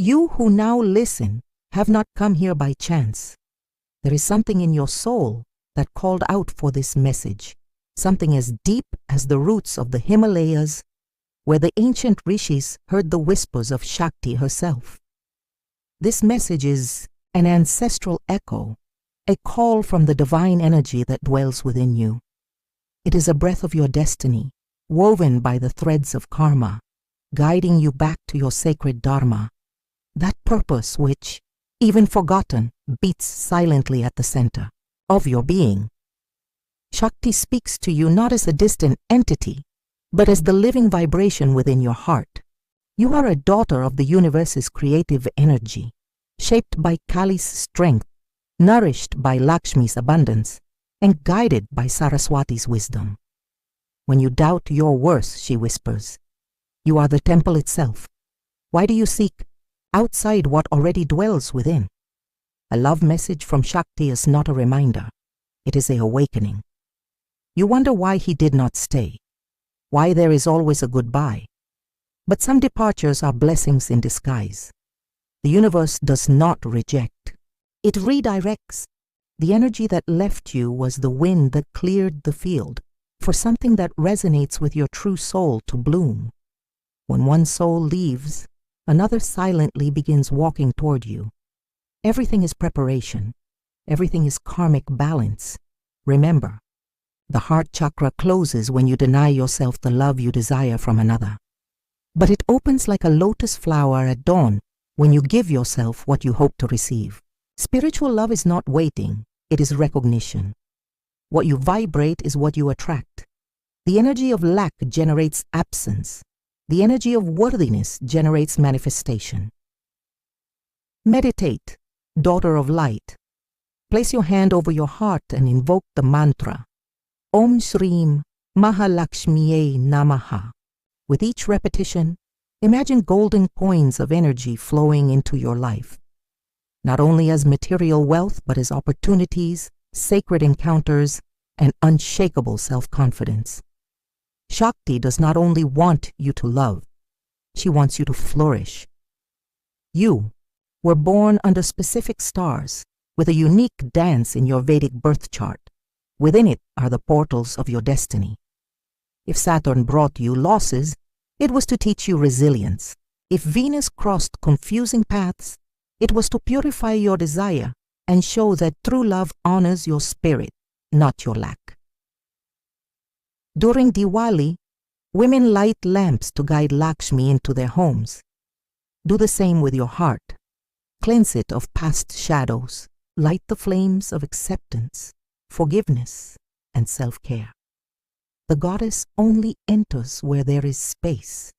You who now listen have not come here by chance. There is something in your soul that called out for this message, something as deep as the roots of the Himalayas, where the ancient rishis heard the whispers of Shakti herself. This message is an ancestral echo, a call from the divine energy that dwells within you. It is a breath of your destiny, woven by the threads of karma, guiding you back to your sacred dharma, that purpose which, even forgotten, beats silently at the center of your being. Shakti speaks to you not as a distant entity, but as the living vibration within your heart. You are a daughter of the universe's creative energy, shaped by Kali's strength, nourished by Lakshmi's abundance, and guided by Saraswati's wisdom. When you doubt your worth, she whispers, you are the temple itself. Why do you seek outside what already dwells within? A love message from Shakti is not a reminder. It is an awakening. You wonder why he did not stay, why there is always a goodbye. But some departures are blessings in disguise. The universe does not reject. It redirects. The energy that left you was the wind that cleared the field for something that resonates with your true soul to bloom. When one soul leaves, another silently begins walking toward you. Everything is preparation. Everything is karmic balance. Remember, the heart chakra closes when you deny yourself the love you desire from another. But it opens like a lotus flower at dawn when you give yourself what you hope to receive. Spiritual love is not waiting, it is recognition. What you vibrate is what you attract. The energy of lack generates absence. The energy of worthiness generates manifestation. Meditate, daughter of light. Place your hand over your heart and invoke the mantra, Om Shrim Mahalakshmiye Namaha. With each repetition, imagine golden coins of energy flowing into your life, not only as material wealth, but as opportunities, sacred encounters, and unshakable self-confidence. Shakti does not only want you to love, she wants you to flourish. You were born under specific stars, with a unique dance in your Vedic birth chart. Within it are the portals of your destiny. If Saturn brought you losses, it was to teach you resilience. If Venus crossed confusing paths, it was to purify your desire and show that true love honors your spirit, not your lack. During Diwali, women light lamps to guide Lakshmi into their homes. Do the same with your heart. Cleanse it of past shadows. Light the flames of acceptance, forgiveness, and self-care. The goddess only enters where there is space,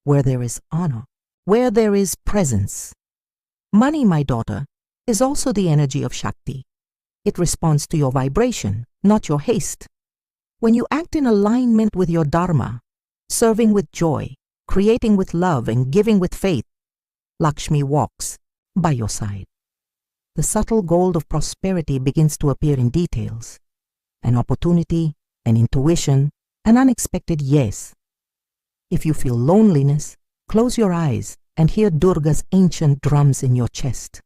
where there is honor, where there is presence. Money, my daughter, is also the energy of Shakti. It responds to your vibration, not your haste. When you act in alignment with your dharma, serving with joy, creating with love, and giving with faith, Lakshmi walks by your side. The subtle gold of prosperity begins to appear in details. An opportunity, an intuition, an unexpected yes. If you feel loneliness, close your eyes and hear Durga's ancient drums in your chest.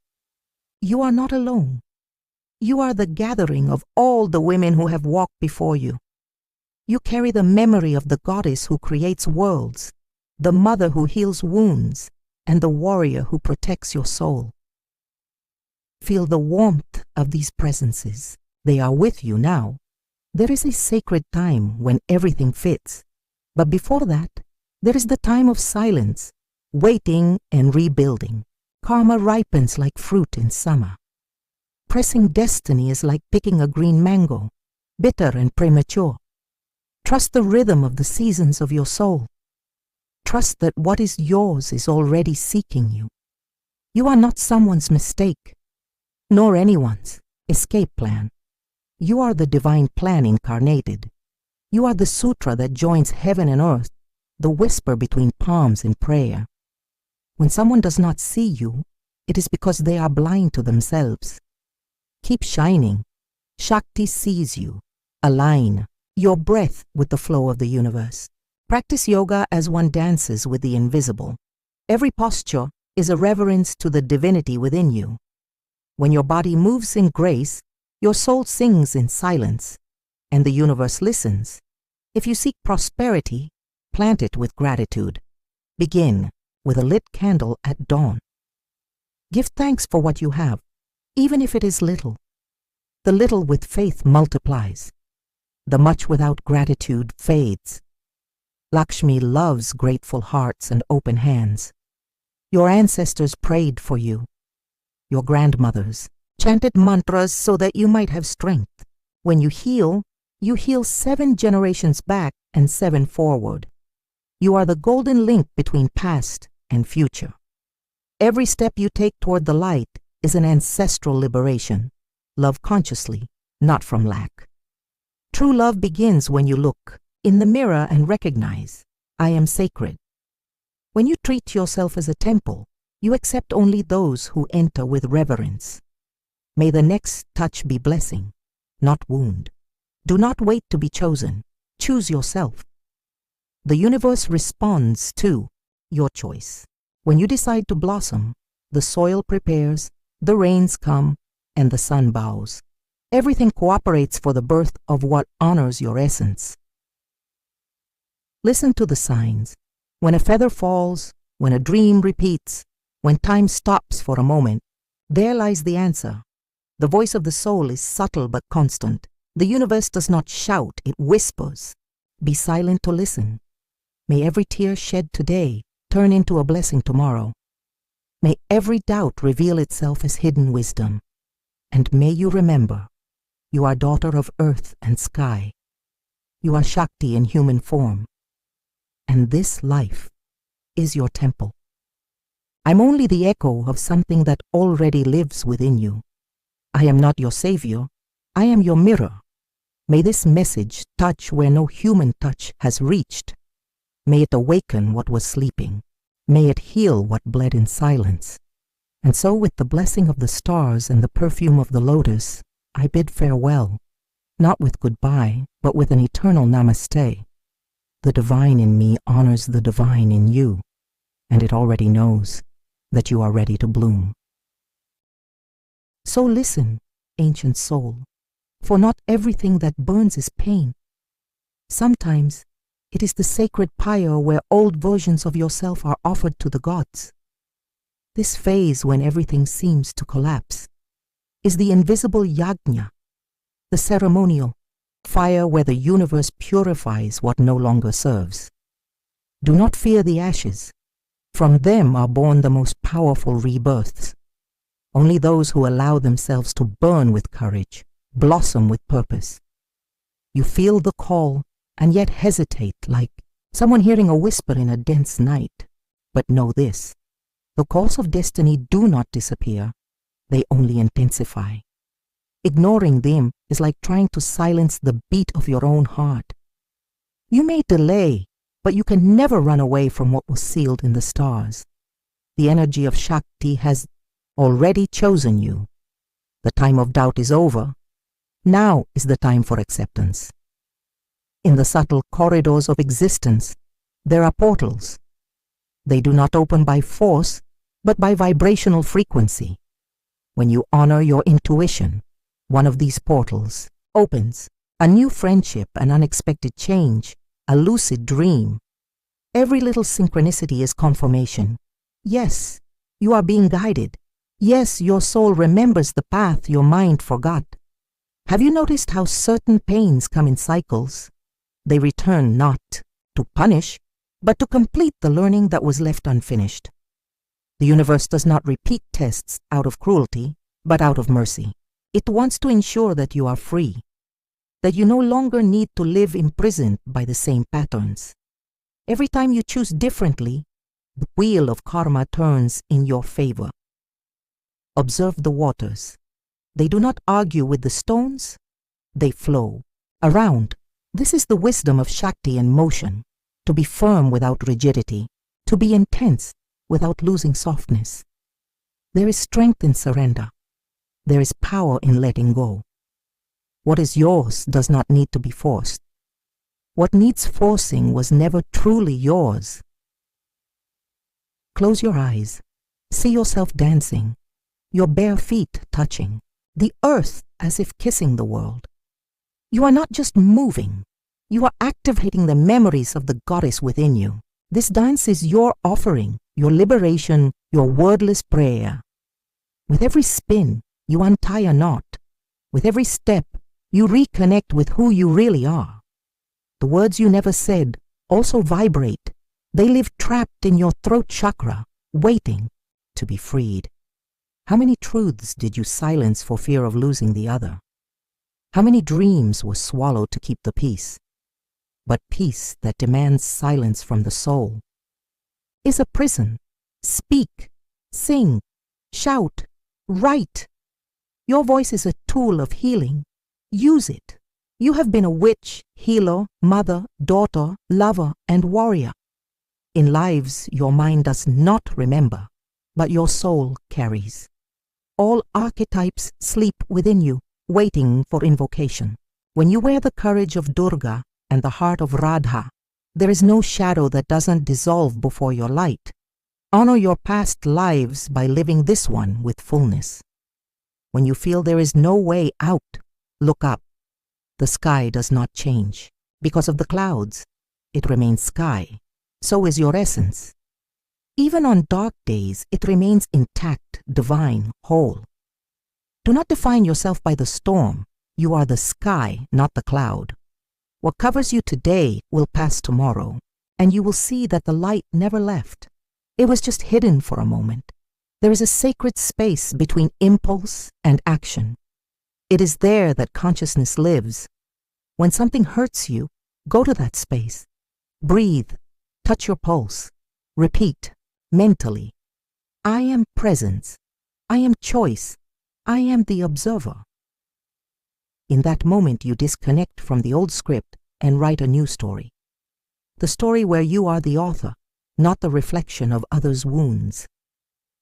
You are not alone. You are the gathering of all the women who have walked before you. You carry the memory of the goddess who creates worlds, the mother who heals wounds, and the warrior who protects your soul. Feel the warmth of these presences. They are with you now. There is a sacred time when everything fits. But before that, there is the time of silence, waiting and rebuilding. Karma ripens like fruit in summer. Pressing destiny is like picking a green mango, bitter and premature. Trust the rhythm of the seasons of your soul. Trust that what is yours is already seeking you. You are not someone's mistake, nor anyone's escape plan. You are the divine plan incarnated. You are the sutra that joins heaven and earth, the whisper between palms in prayer. When someone does not see you, it is because they are blind to themselves. Keep shining. Shakti sees you. Align your breath with the flow of the universe. Practice yoga as one dances with the invisible. Every posture is a reverence to the divinity within you. When your body moves in grace, your soul sings in silence, and the universe listens. If you seek prosperity, plant it with gratitude. Begin with a lit candle at dawn. Give thanks for what you have, even if it is little. The little with faith multiplies. The much without gratitude fades. Lakshmi loves grateful hearts and open hands. Your ancestors prayed for you. Your grandmothers chanted mantras so that you might have strength. When you heal 7 generations back and 7 forward. You are the golden link between past and future. Every step you take toward the light is an ancestral liberation. Love consciously, not from lack. True love begins when you look in the mirror and recognize, I am sacred. When you treat yourself as a temple, you accept only those who enter with reverence. May the next touch be blessing, not wound. Do not wait to be chosen. Choose yourself. The universe responds to your choice. When you decide to blossom, the soil prepares, the rains come, and the sun bows. Everything cooperates for the birth of what honors your essence. Listen to the signs. When a feather falls, when a dream repeats, when time stops for a moment, there lies the answer. The voice of the soul is subtle but constant. The universe does not shout, it whispers. Be silent to listen. May every tear shed today turn into a blessing tomorrow. May every doubt reveal itself as hidden wisdom. And may you remember, you are daughter of earth and sky. You are Shakti in human form. And this life is your temple. I'm only the echo of something that already lives within you. I am not your savior. I am your mirror. May this message touch where no human touch has reached. May it awaken what was sleeping. May it heal what bled in silence. And so with the blessing of the stars and the perfume of the lotus, I bid farewell, not with goodbye, but with an eternal namaste. The divine in me honors the divine in you, and it already knows that you are ready to bloom. So listen, ancient soul, for not everything that burns is pain. Sometimes it is the sacred pyre where old versions of yourself are offered to the gods. This phase when everything seems to collapse is the invisible yajna, the ceremonial fire where the universe purifies what no longer serves. Do not fear the ashes. From them are born the most powerful rebirths. Only those who allow themselves to burn with courage blossom with purpose. You feel the call and yet hesitate like someone hearing a whisper in a dense night. But know this, the calls of destiny do not disappear, they only intensify. Ignoring them is like trying to silence the beat of your own heart. You may delay, but you can never run away from what was sealed in the stars. The energy of Shakti has already chosen you. The time of doubt is over. Now is the time for acceptance. In the subtle corridors of existence, there are portals. They do not open by force, but by vibrational frequency. When you honor your intuition, one of these portals opens. A new friendship, an unexpected change, a lucid dream. Every little synchronicity is confirmation. Yes, you are being guided. Yes, your soul remembers the path your mind forgot. Have you noticed how certain pains come in cycles? They return not to punish, but to complete the learning that was left unfinished. The universe does not repeat tests out of cruelty, but out of mercy. It wants to ensure that you are free, that you no longer need to live imprisoned by the same patterns. Every time you choose differently, the wheel of karma turns in your favor. Observe the waters. They do not argue with the stones, they flow around. This is the wisdom of Shakti in motion, to be firm without rigidity, to be intense without losing softness. There is strength in surrender. There is power in letting go. What is yours does not need to be forced. What needs forcing was never truly yours. Close your eyes. See yourself dancing, your bare feet touching, the earth as if kissing the world. You are not just moving, you are activating the memories of the goddess within you. This dance is your offering, your liberation, your wordless prayer. With every spin, you untie a knot. With every step, you reconnect with who you really are. The words you never said also vibrate. They live trapped in your throat chakra, waiting to be freed. How many truths did you silence for fear of losing the other? How many dreams were swallowed to keep the peace? But peace that demands silence from the soul is a prison. Speak, sing, shout, write. Your voice is a tool of healing. Use it. You have been a witch, healer, mother, daughter, lover, and warrior. In lives your mind does not remember, but your soul carries. All archetypes sleep within you, waiting for invocation. When you wear the courage of Durga and the heart of Radha, there is no shadow that doesn't dissolve before your light. Honor your past lives by living this one with fullness. When you feel there is no way out, look up. The sky does not change. Because of the clouds, it remains sky. So is your essence. Even on dark days, it remains intact, divine, whole. Do not define yourself by the storm. You are the sky, not the cloud. What covers you today will pass tomorrow, and you will see that the light never left. It was just hidden for a moment. There is a sacred space between impulse and action. It is there that consciousness lives. When something hurts you, go to that space. Breathe, touch your pulse, repeat mentally, I am presence, I am choice, I am the observer. In that moment, you disconnect from the old script and write a new story. The story where you are the author, not the reflection of others' wounds.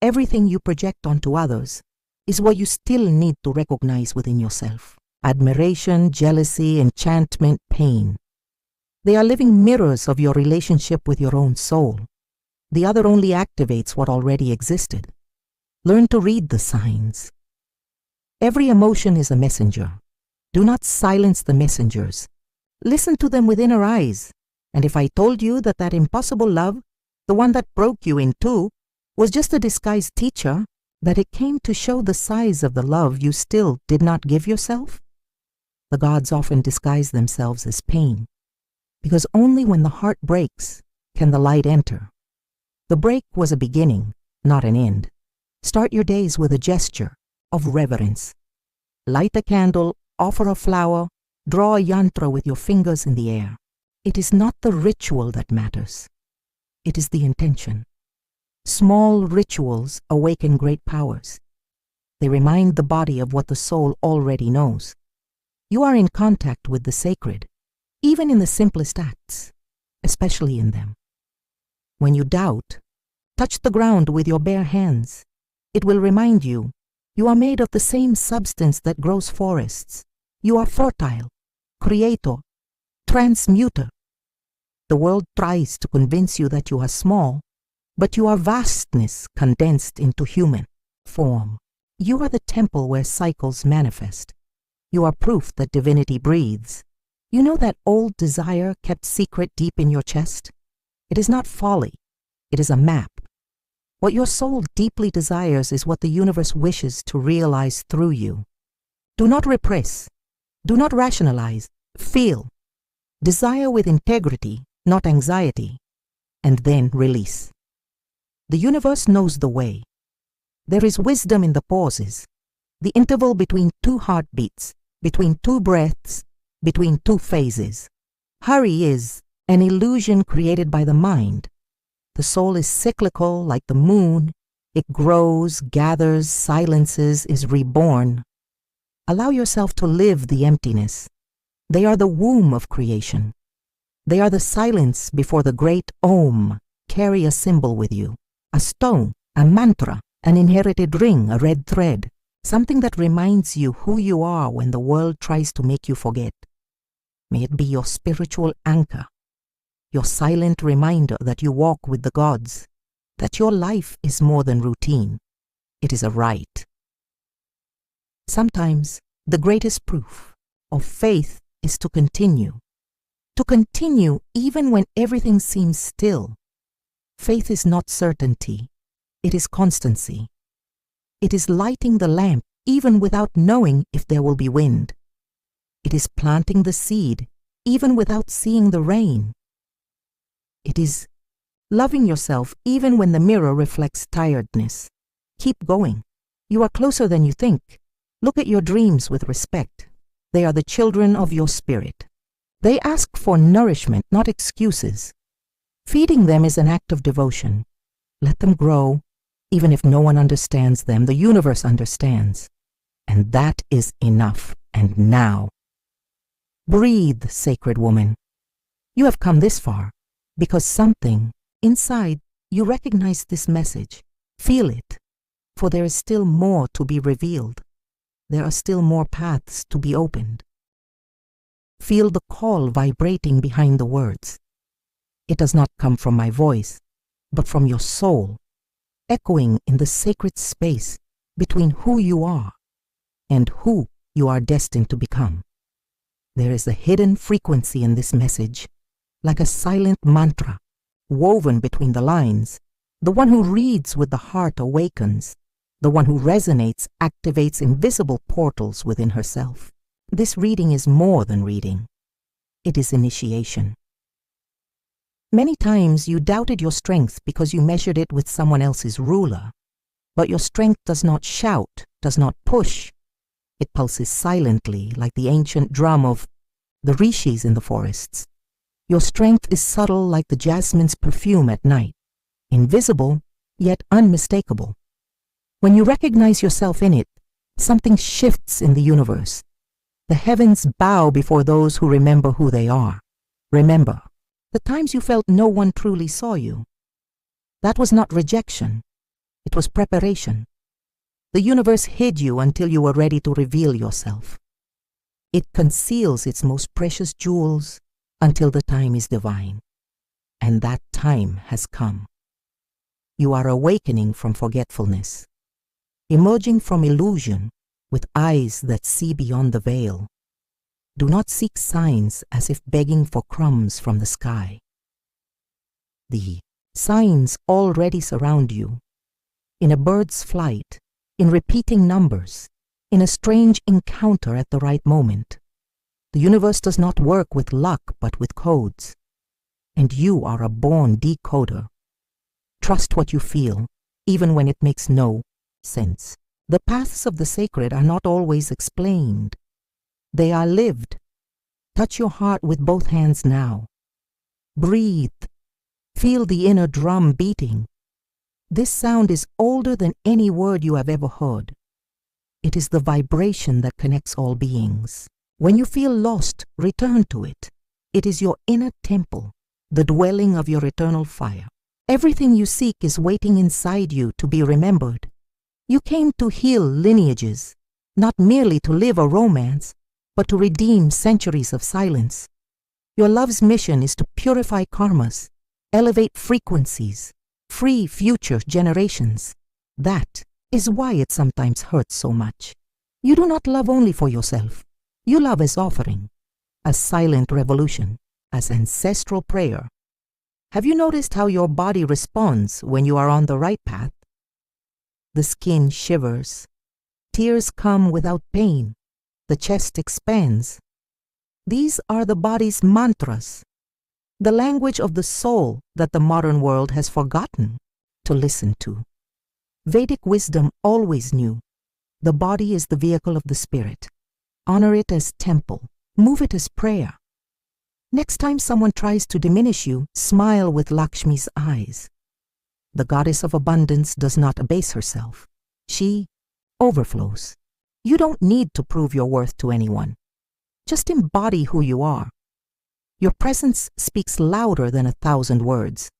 Everything you project onto others is what you still need to recognize within yourself. Admiration, jealousy, enchantment, pain. They are living mirrors of your relationship with your own soul. The other only activates what already existed. Learn to read the signs. Every emotion is a messenger. Do not silence the messengers. Listen to them with inner eyes. And if I told you that that impossible love, the one that broke you in two, was just a disguised teacher, that it came to show the size of the love you still did not give yourself? The gods often disguise themselves as pain, because only when the heart breaks can the light enter. The break was a beginning, not an end. Start your days with a gesture of reverence. Light a candle, offer a flower, draw a yantra with your fingers in the air. It is not the ritual that matters. It is the intention. Small rituals awaken great powers. They remind the body of what the soul already knows. You are in contact with the sacred, even in the simplest acts, especially in them. When you doubt, touch the ground with your bare hands. It will remind you, you are made of the same substance that grows forests. You are fertile, creator, transmuter. The world tries to convince you that you are small, but you are vastness condensed into human form. You are the temple where cycles manifest. You are proof that divinity breathes. You know that old desire kept secret deep in your chest? It is not folly. It is a map. What your soul deeply desires is what the universe wishes to realize through you. Do not repress. Do not rationalize. Feel. Desire with integrity, not anxiety, and then release. The universe knows the way. There is wisdom in the pauses, the interval between two heartbeats, between two breaths, between two phases. Hurry is an illusion created by the mind. The soul is cyclical like the moon. It grows, gathers, silences, is reborn. Allow yourself to live the emptiness. They are the womb of creation. They are the silence before the great Om. Carry a symbol with you, a stone, a mantra, an inherited ring, a red thread, something that reminds you who you are when the world tries to make you forget. May it be your spiritual anchor, your silent reminder that you walk with the gods. that your life is more than routine. It is a right. Sometimes the greatest proof of faith is to continue even when everything seems still. Faith is not certainty, it is constancy. It is lighting the lamp even without knowing if there will be wind. It is planting the seed even without seeing the rain. It is loving yourself even when the mirror reflects tiredness. Keep going. You are closer than you think. Look at your dreams with respect. They are the children of your spirit. They ask for nourishment, not excuses. Feeding them is an act of devotion. Let them grow. Even if no one understands them, the universe understands. And that is enough. And now, breathe, sacred woman. You have come this far because something inside you recognize this message. Feel it, for there is still more to be revealed. There are still more paths to be opened. Feel the call vibrating behind the words. It does not come from my voice, but from your soul, echoing in the sacred space between who you are and who you are destined to become. There is a hidden frequency in this message, like a silent mantra, woven between the lines. The one who reads with the heart awakens. The one who resonates activates invisible portals within herself. This reading is more than reading. It is initiation. Many times you doubted your strength because you measured it with someone else's ruler. But your strength does not shout, does not push. It pulses silently like the ancient drum of the rishis in the forests. Your strength is subtle like the jasmine's perfume at night, invisible yet unmistakable. When you recognize yourself in it, something shifts in the universe. The heavens bow before those who remember who they are. Remember the times you felt no one truly saw you. That was not rejection. It was preparation. The universe hid you until you were ready to reveal yourself. It conceals its most precious jewels until the time is divine. And that time has come. You are awakening from forgetfulness, emerging from illusion with eyes that see beyond the veil. Do not seek signs as if begging for crumbs from the sky. The signs already surround you. In a bird's flight, in repeating numbers, in a strange encounter at the right moment. The universe does not work with luck but with codes. And you are a born decoder. Trust what you feel, even when it makes no sense. The paths of the sacred are not always explained. They are lived. Touch your heart with both hands now. Breathe. Feel the inner drum beating. This sound is older than any word you have ever heard. It is the vibration that connects all beings. When you feel lost, return to it. It is your inner temple, the dwelling of your eternal fire. Everything you seek is waiting inside you to be remembered. You came to heal lineages, not merely to live a romance, but to redeem centuries of silence. Your love's mission is to purify karmas, elevate frequencies, free future generations. That is why it sometimes hurts so much. You do not love only for yourself. You love as offering, as silent revolution, as ancestral prayer. Have you noticed how your body responds when you are on the right path? The skin shivers. Tears come without pain. The chest expands. These are the body's mantras, the language of the soul that the modern world has forgotten to listen to. Vedic wisdom always knew the body is the vehicle of the spirit. Honor it as temple. Move it as prayer. Next time someone tries to diminish you, smile with Lakshmi's eyes. The goddess of abundance does not abase herself. She overflows. You don't need to prove your worth to anyone. Just embody who you are. Your presence speaks louder than 1,000 words.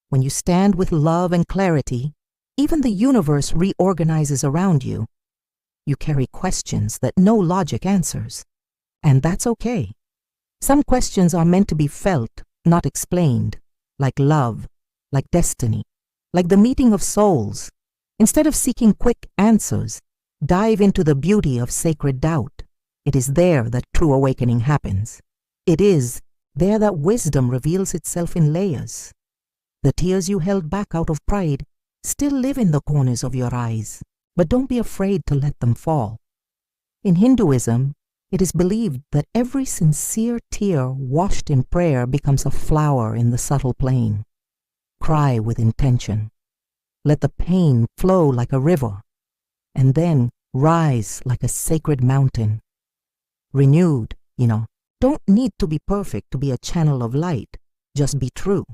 When you stand with love and clarity, even the universe reorganizes around you. You carry questions that no logic answers. And that's okay. Some questions are meant to be felt, not explained, like love, like destiny, like the meeting of souls. Instead of seeking quick answers, dive into the beauty of sacred doubt. It is there that true awakening happens. It is there that wisdom reveals itself in layers. The tears you held back out of pride still live in the corners of your eyes, but don't be afraid to let them fall. In Hinduism, it is believed that every sincere tear washed in prayer becomes a flower in the subtle plain. Cry with intention. Let the pain flow like a river, and then rise like a sacred mountain. Renewed, don't need to be perfect to be a channel of light. Just be true.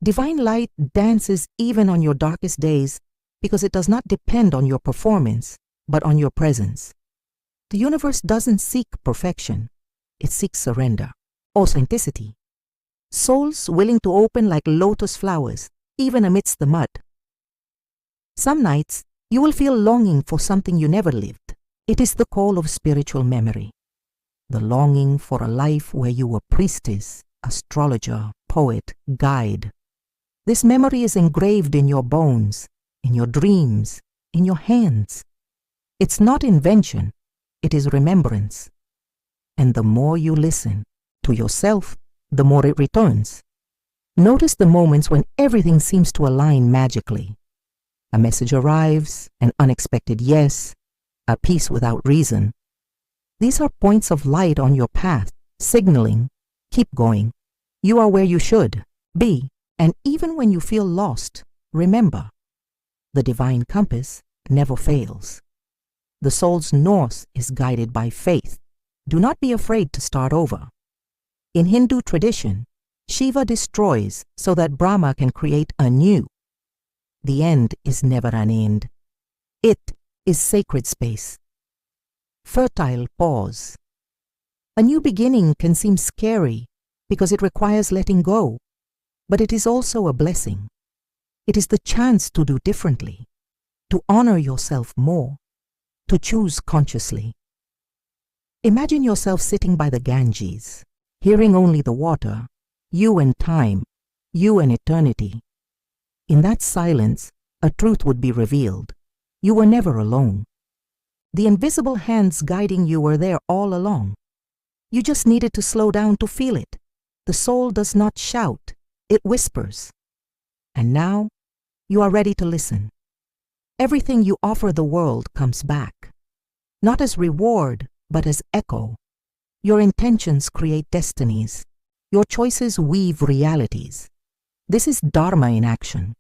Divine light dances even on your darkest days because it does not depend on your performance, but on your presence. The universe doesn't seek perfection. It seeks surrender, authenticity. Souls willing to open like lotus flowers, even amidst the mud. Some nights, you will feel longing for something you never lived. It is the call of spiritual memory. The longing for a life where you were priestess, astrologer, poet, guide. This memory is engraved in your bones, in your dreams, in your hands. It's not invention, it is remembrance. And the more you listen to yourself, the more it returns. Notice the moments when everything seems to align magically. A message arrives, an unexpected yes, a peace without reason. These are points of light on your path, signaling, keep going. You are where you should be, and even when you feel lost, remember, the divine compass never fails. The soul's north is guided by faith. Do not be afraid to start over. In Hindu tradition, Shiva destroys so that Brahma can create anew. The end is never an end. It is sacred space. Fertile pause. A new beginning can seem scary because it requires letting go, but it is also a blessing. It is the chance to do differently, to honor yourself more, to choose consciously. Imagine yourself sitting by the Ganges, hearing only the water, you and time, you and eternity. In that silence, a truth would be revealed. You were never alone. The invisible hands guiding you were there all along. You just needed to slow down to feel it. The soul does not shout, it whispers. And now, you are ready to listen. Everything you offer the world comes back, not as reward, but as echo. Your intentions create destinies. Your choices weave realities. This is Dharma in action.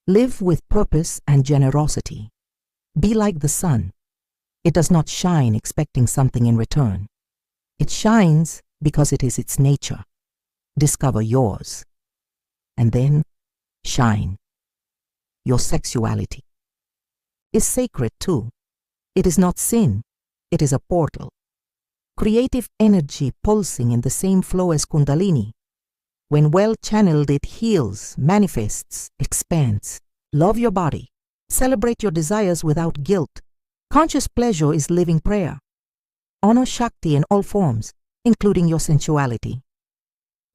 Live with purpose and generosity. Be like the sun. It does not shine expecting something in return. It shines because it is its nature. Discover yours. And then, shine. Your sexuality is sacred too. It is not sin. It is a portal. Creative energy pulsing in the same flow as Kundalini. When well channeled, it heals, manifests, expands. Love your body. Celebrate your desires without guilt. Conscious pleasure is living prayer. Honor Shakti in all forms, including your sensuality.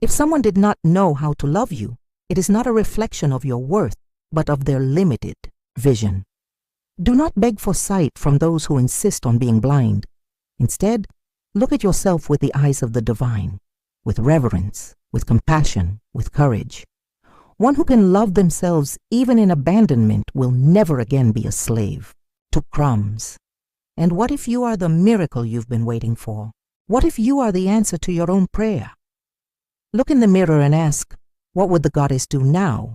If someone did not know how to love you, it is not a reflection of your worth, but of their limited vision. Do not beg for sight from those who insist on being blind. Instead, look at yourself with the eyes of the divine, with reverence, with compassion, with courage. One who can love themselves even in abandonment will never again be a slave to crumbs. And what if you are the miracle you've been waiting for? What if you are the answer to your own prayer? Look in the mirror and ask, what would the goddess do now?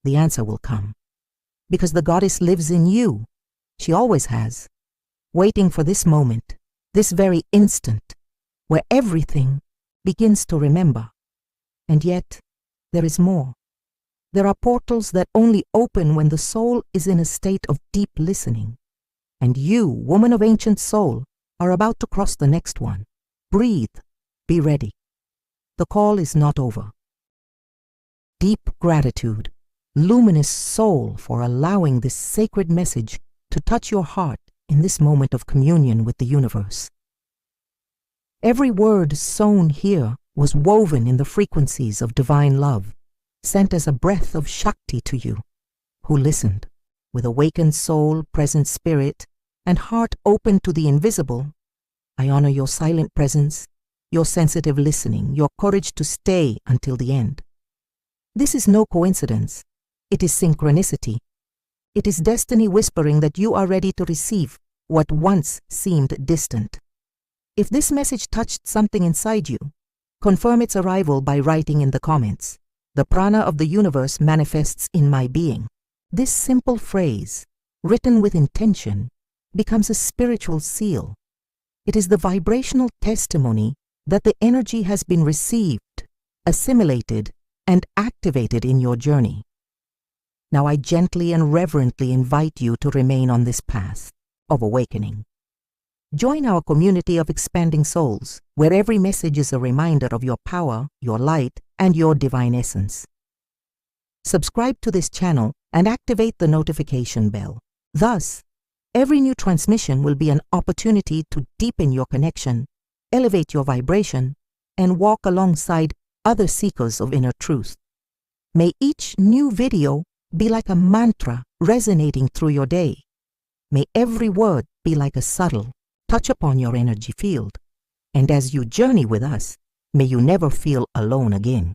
The answer will come. Because the goddess lives in you. She always has. Waiting for this moment, this very instant, where everything begins to remember. And yet, there is more. There are portals that only open when the soul is in a state of deep listening. And you, woman of ancient soul, are about to cross the next one. Breathe. Be ready. The call is not over. Deep gratitude, luminous soul, for allowing this sacred message to touch your heart in this moment of communion with the universe. Every word sown here was woven in the frequencies of divine love, sent as a breath of Shakti to you. who listened with awakened soul, present spirit, and heart open to the invisible. I honor your silent presence, your sensitive listening, your courage to stay until the end. This is no coincidence. It is synchronicity. It is destiny whispering that you are ready to receive what once seemed distant. If this message touched something inside you, confirm its arrival by writing in the comments, "The prana of the universe manifests in my being." This simple phrase, written with intention, becomes a spiritual seal. It is the vibrational testimony that the energy has been received, assimilated, and activated in your journey. Now I gently and reverently invite you to remain on this path of awakening. Join our community of expanding souls, where every message is a reminder of your power, your light, and your divine essence. Subscribe to this channel and activate the notification bell. Thus, every new transmission will be an opportunity to deepen your connection, elevate your vibration, and walk alongside other seekers of inner truth. May each new video be like a mantra resonating through your day. May every word be like a subtle touch upon your energy field. And as you journey with us, may you never feel alone again.